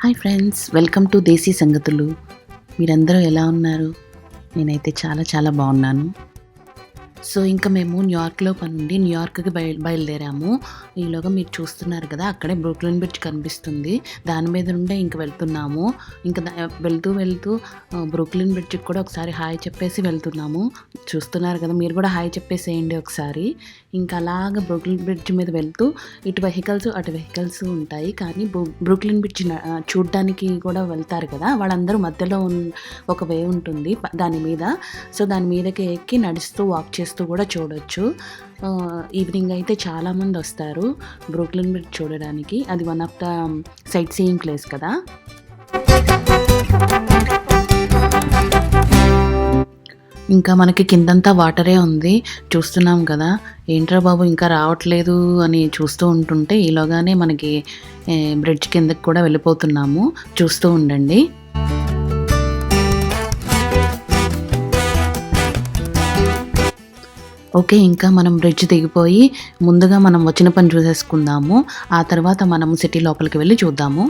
Hi friends, welcome to దేశీ సంగతులు. మీరందరూ ఎలా ఉన్నారు? నేనైతే చాలా చాలా బాగున్నాను. సో ఇంకా మేము న్యూయార్క్‌లో పనుండి న్యూయార్క్‌కి బయలుదేరాము. ఈలోగా మీరు చూస్తున్నారు కదా! అక్కడే బ్రూక్లిన్ బ్రిడ్జ్ కనిపిస్తుంది. దాని మీద నుండే ఇంక వెళ్తున్నాము. ఇంక వెళ్తూ బ్రూక్లిన్ బ్రిడ్జ్‌కి కూడా ఒకసారి హాయ్ చెప్పేసి వెళ్తున్నాము. చూస్తున్నారు కదా! మీరు కూడా హాయ్ చెప్పేసేయండి ఒకసారి. ఇంకా అలాగా బ్రూక్లిన్ బ్రిడ్జ్ మీద వెళ్తూ ఇటు వెహికల్స్, అటు వెహికల్స్ ఉంటాయి. కానీ బ్రూక్లిన్ బ్రిడ్జ్ చూడ్డానికి కూడా వెళ్తారు కదా! వాళ్ళందరూ మధ్యలో ఒక వే ఉంటుంది దాని మీద. సో దాని మీదకి ఎక్కి నడుస్తూ వాక్ చేస్తూ కూడా చూడొచ్చు. ఈవినింగ్ అయితే చాలామంది వస్తారు బ్రూక్లిన్ బ్రిడ్జ్ చూడడానికి. అది one of the sight seeing place కదా. ఇంకా మనకి కిందంతా వాటరే ఉంది, చూస్తున్నాం కదా. ఏంట్రా బాబు ఇంకా రావట్లేదు అని చూస్తూ ఉంటుంటే ఈలోగానే మనకి బ్రిడ్జ్ కిందకి కూడా వెళ్ళిపోతున్నాము. చూస్తూ ఉండండి. ఓకే, ఇంకా మనం బ్రిడ్జ్ దిగిపోయి ముందుగా మనం వచ్చిన పని చూసేసుకుందాము. ఆ తర్వాత మనం సిటీ లోపలికి వెళ్ళి చూద్దాము.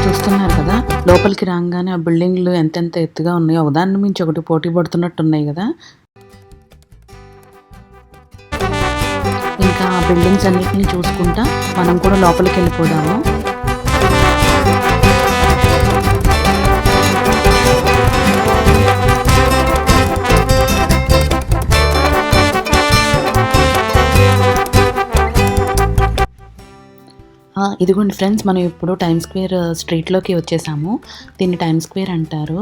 చూస్తున్నారు కదా, లోపలికి రాగానే ఆ బిల్డింగ్లు ఎంతెంత ఎత్తుగా ఉన్నాయో, ఒకదాని మించి ఒకటి పోటీ పడుతున్నట్టు ఉన్నాయి కదా. ఇంకా ఆ బిల్డింగ్స్ అన్నిటిని చూసుకుంటా మనం కూడా లోపలికి వెళ్ళిపోదాము. ఇదిగోండి ఫ్రెండ్స్, మనం ఇప్పుడు టైమ్ స్క్వేర్ స్ట్రీట్లోకి వచ్చేసాము. దీన్ని టైమ్ స్క్వేర్ అంటారు.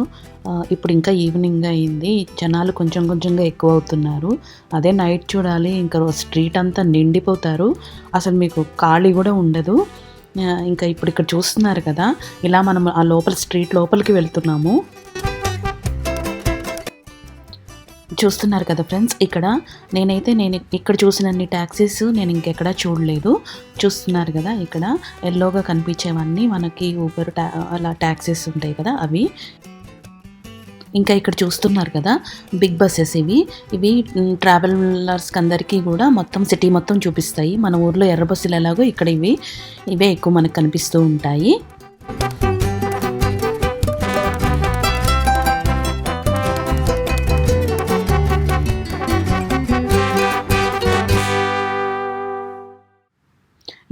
ఇప్పుడు ఇంకా ఈవినింగ్ అయింది, జనాలు కొంచెంగా ఎక్కువ అవుతున్నారు. అదే నైట్ చూడాలి, ఇంకా స్ట్రీట్ అంతా నిండిపోతారు, అసలు మీకు ఖాళీ కూడా ఉండదు. ఇంకా ఇప్పుడు ఇక్కడ చూస్తున్నారు కదా, ఇలా మనం ఆ స్ట్రీట్ లోపలికి వెళ్తున్నాము. చూస్తున్నారు కదా ఫ్రెండ్స్, నేను ఇక్కడ చూసినన్ని ట్యాక్సీస్ నేను ఇంకెక్కడా చూడలేదు. చూస్తున్నారు కదా, ఇక్కడ ఎల్లోగా కనిపించేవన్నీ మనకి ఊబర్ అలా ట్యాక్సీస్ ఉంటాయి కదా, అవి. ఇంకా ఇక్కడ చూస్తున్నారు కదా, బిగ్ బస్సెస్ ఇవి ట్రావెలర్స్కి అందరికీ కూడా మొత్తం సిటీ మొత్తం చూపిస్తాయి. మన ఊర్లో ఎర్ర బస్సులు ఎలాగో ఇక్కడ ఇవే ఎక్కువ మనకు కనిపిస్తూ ఉంటాయి.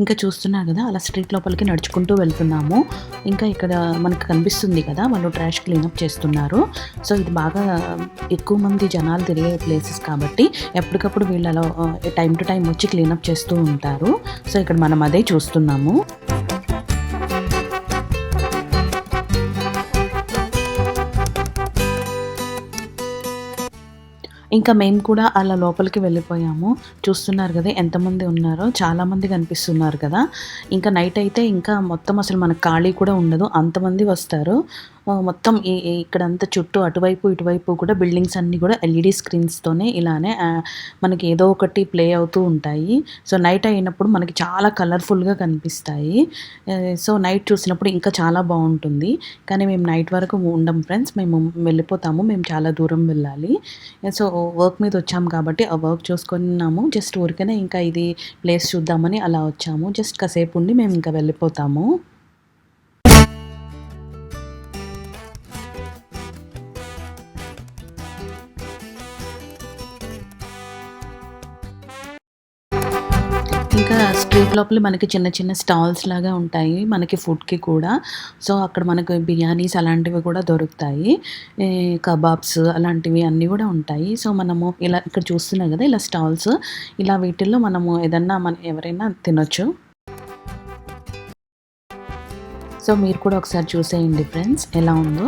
ఇంకా చూస్తున్నారు కదా, అలా స్ట్రీట్ లోపలికి నడుచుకుంటూ వెళ్తున్నాము. ఇంకా ఇక్కడ మనకు కనిపిస్తుంది కదా, వాళ్ళు ట్రాష్ క్లీనప్ చేస్తున్నారు. సో ఇది బాగా ఎక్కువ మంది జనాలు తిరిగే ప్లేసెస్ కాబట్టి ఎప్పటికప్పుడు వీళ్ళలో టైం టు టైం వచ్చి క్లీనప్ చేస్తూ ఉంటారు. సో ఇక్కడ మనం అదే చూస్తున్నాము. ఇంకా మేము కూడా అలా లోపలికి వెళ్ళిపోయాము. చూస్తున్నారు కదా ఎంతమంది ఉన్నారో, చాలామంది కనిపిస్తున్నారు కదా. ఇంకా నైట్ అయితే ఇంకా మొత్తం అసలు మనకు ఖాళీ కూడా ఉండదు, అంతమంది వస్తారు. మొత్తం ఇక్కడంతా చుట్టూ అటువైపు ఇటువైపు కూడా బిల్డింగ్స్ అన్నీ కూడా ఎల్ఈడి స్క్రీన్స్తోనే ఇలానే మనకి ఏదో ఒకటి ప్లే అవుతూ ఉంటాయి. సో నైట్ అయినప్పుడు మనకి చాలా కలర్ఫుల్గా కనిపిస్తాయి. సో నైట్ చూసినప్పుడు ఇంకా చాలా బాగుంటుంది. కానీ మేము నైట్ వరకు ఉండం ఫ్రెండ్స్, మేము వెళ్ళిపోతాము. మేము చాలా దూరం వెళ్ళాలి. సో వర్క్ మీద వచ్చాము కాబట్టి ఆ వర్క్ చూసుకున్నాము. జస్ట్ ఊరికనే ఇంకా ఇది ప్లేస్ చూద్దామని అలా వచ్చాము. జస్ట్ కాసేపు ఉండి మేము ఇంకా వెళ్ళిపోతాము. ఇంకా స్ట్రీట్ లోపల మనకి చిన్న చిన్న స్టాల్స్ లాగా ఉంటాయి మనకి ఫుడ్కి కూడా. సో అక్కడ మనకు బిర్యానీస్ అలాంటివి కూడా దొరుకుతాయి, కబాబ్స్ అలాంటివి అన్నీ కూడా ఉంటాయి. సో మనము ఇలా ఇక్కడ చూస్తున్నాం కదా, ఇలా స్టాల్స్, ఇలా వీటిల్లో మనము ఏదన్నా ఎవరైనా తినొచ్చు. సో మీరు కూడా ఒకసారి చూసేయండి ఫ్రెండ్స్ ఎలా ఉందో.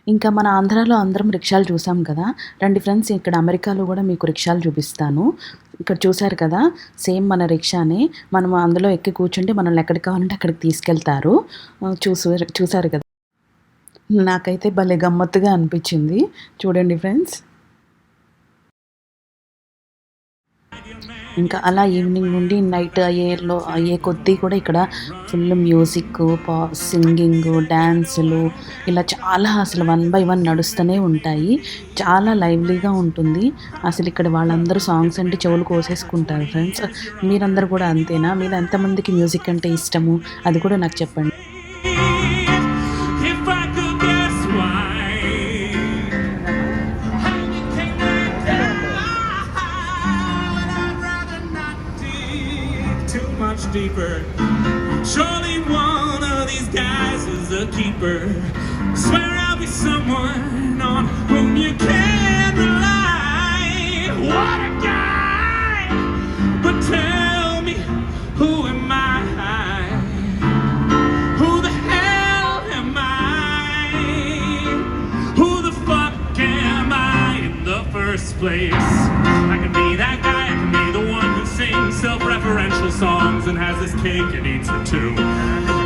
ఇంకా మన ఆంధ్రాలో అందరం రిక్షాలు చూసాం కదా! రండి ఫ్రెండ్స్, ఇక్కడ అమెరికాలో గూడా మీకు రిక్షాలు చూపిస్తాను. ఇక్కడ చూసారు కదా! సేమ్ మన రిక్షానే. మనం అందులో ఎక్కి కూర్చుంటే మనల్ని ఎక్కడికి కావాలంటే అక్కడికి తీసుకెళ్తారు. చూసారు కదా! నాకైతే భలే గమ్మత్తుగా అనిపించింది. చూడండి ఫ్రెండ్స్. ఇంకా అలా ఈవినింగ్ నుండి నైట్ అయ్యే కొద్దీ కూడా ఇక్కడ ఫుల్ మ్యూజిక్, సింగింగ్, డాన్సులు ఇలా చాలా అసలు 1 బై 1 నడుస్తూనే ఉంటాయి. చాలా లైవ్లీగా ఉంటుంది. అసలు ఇక్కడ వాళ్ళందరూ సాంగ్స్ అంటే చెవులు కోసేసుకుంటారు ఫ్రెండ్స్. మీరందరూ కూడా అంతేనా? మీరు ఎంతమందికి మ్యూజిక్ అంటే ఇష్టము? అది కూడా నాకు చెప్పండి. If I could guess why, I'd rather not dig too much deeper. Surely one of these guys is a keeper. Swear I'll be someone on whom you can rely. What a guy! But tell me, who am I? Who the hell am I? Who the fuck am I in the first place? I can be that guy, I can be the one who sings self-referential songs and has his cake and eats it too.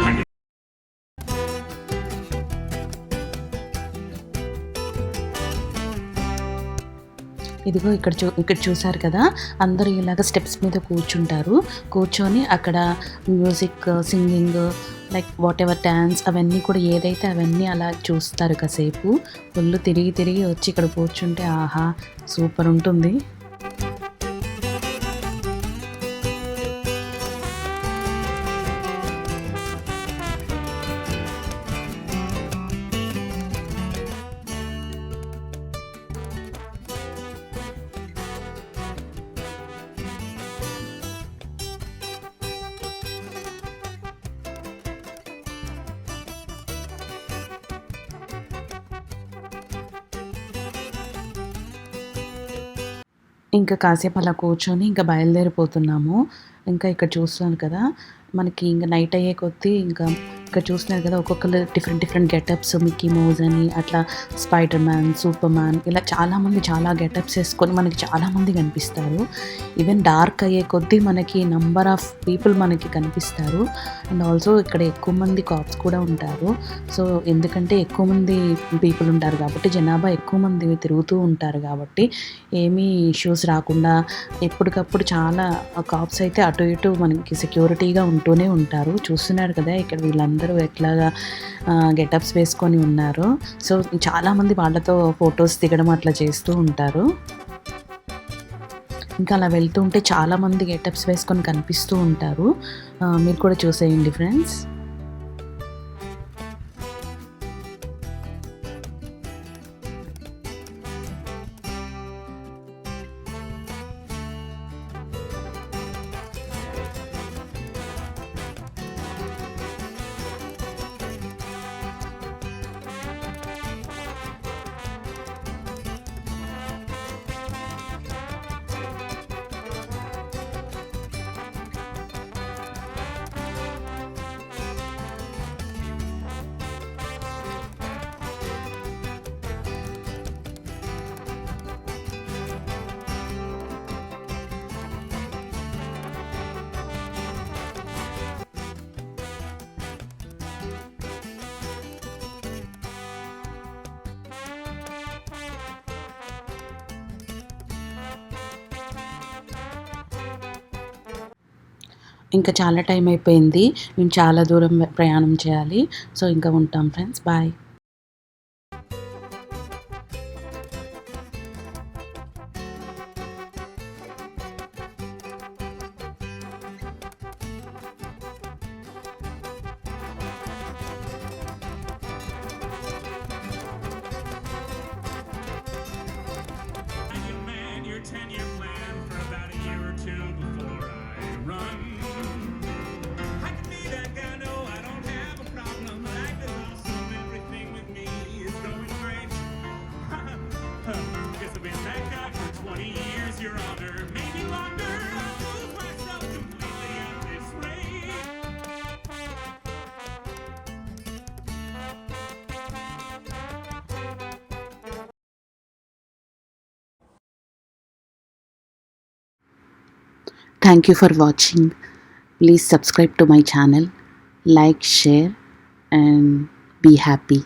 I can ఇదిగో ఇక్కడ చూసారు కదా! అందరూ ఇలాగ steps మీద కూర్చుంటారు. కూర్చొని అక్కడ music, singing, like whatever dance అవన్నీ కూడా ఏదైతే అవన్నీ అలా చూస్తారు కాసేపు. ఫుల్ తిరిగి వచ్చి ఇక్కడ కూర్చుంటే ఆహా! సూపర్ ఉంటుంది. ఇంకా కాసేపు అలా కూర్చొని ఇంకా బయలుదేరిపోతున్నాము. ఇంకా ఇక్కడ చూస్తున్నాను కదా! మనకి ఇంక నైట్ అయ్యే కొద్దీ ఇంకా ఇక్కడ చూస్తున్నారు కదా! ఒక్కొక్కళ్ళు డిఫరెంట్ గెటప్స్, మిక్కీ మౌస్ అని అట్లా స్పైడర్ మ్యాన్, సూపర్ మ్యాన్ ఇలా చాలామంది చాలా గెటప్స్ వేసుకొని మనకి చాలామంది కనిపిస్తారు. ఈవెన్ డార్క్ అయ్యే కొద్దీ మనకి నంబర్ ఆఫ్ పీపుల్ మనకి కనిపిస్తారు. అండ్ ఆల్సో ఇక్కడ ఎక్కువ మంది కాప్స్ కూడా ఉంటారు. సో ఎందుకంటే ఎక్కువ మంది పీపుల్ ఉంటారు కాబట్టి, జనాభా ఎక్కువ మంది తిరుగుతూ ఉంటారు కాబట్టి ఏమీ ఇష్యూస్ రాకుండా ఎప్పటికప్పుడు చాలా కాప్స్ అయితే అటు ఇటు మనకి సెక్యూరిటీగా ఉంటూనే ఉంటారు. చూస్తున్నారు కదా ఇక్కడ వీళ్ళందరూ ఎట్లాగా గెటప్స్ వేసుకొని ఉన్నారు. సో చాలామంది వాళ్ళతో ఫొటోస్ దిగడం అట్లా చేస్తూ ఉంటారు. ఇంకా అలా వెళ్తూ ఉంటే చాలామంది గెటప్స్ వేసుకొని కనిపిస్తూ ఉంటారు. మీరు కూడా చూసేయండి ఫ్రెండ్స్. ఇంకా చాలా టైం అయిపోయింది. మేము చాలా దూరం ప్రయాణం చేయాలి. సో ఇంకా ఉంటాం friends. Bye. your 10-year plan for about a year or two before I run. I can be that guy, no, I don't have a problem. Life is awesome, everything thank you for watching. Please subscribe to my channel, like, share and be happy.